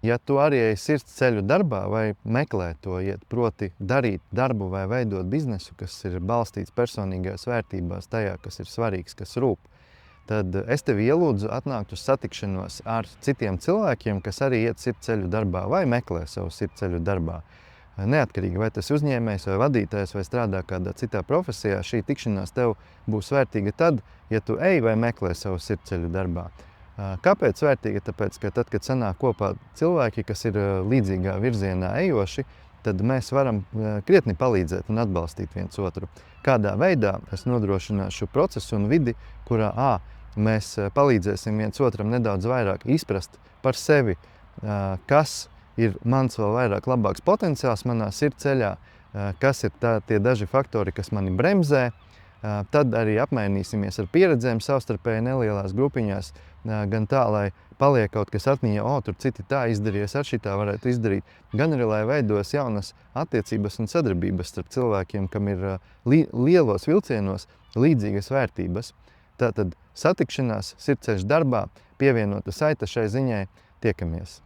Ja tu arī ej sirdsceļu darbā vai meklē to iet, proti darīt darbu vai veidot biznesu, kas ir balstīts personīgajās vērtībās, tajā, kas ir svarīgs, kas rūp, tad es tevi ielūdzu atnākt uz satikšanos ar citiem cilvēkiem, kas arī iet sirdsceļu darbā vai meklē savu sirdsceļu darbā. Neatkarīgi, vai tas uzņēmējs vai vadītājs vai strādā kādā citā profesijā, šī tikšanās tev būs vērtīga tad, ja tu ej vai meklē savu sirdsceļu darbā. Kāpēc vērtīga? Tāpēc, ka tad, kad sanāk kopā cilvēki, kas ir līdzīgā virzienā ejoši, tad mēs varam krietni palīdzēt un atbalstīt viens otru. Kādā veidā es nodrošināšu procesu un vidi, kurā mēs palīdzēsim viens otram nedaudz vairāk izprast par sevi, kas ir mans vēl vairāk labāks potenciāls manā sirdsceļā, kas ir tie daži faktori, kas mani bremzē. Tad arī apmainīsimies ar pieredzēm savstarpēji nelielās grupiņās, gan tā, lai paliek kaut kas atmiņā, tur citi tā izdarīja, es ar šitā varētu izdarīt, gan arī, lai veidos jaunas attiecības un sadarbības starp cilvēkiem, kam ir lielos vilcienos līdzīgas vērtības. Tātad satikšanās sirdsceļš darbā, pievienota saita šai ziņai, tiekamies!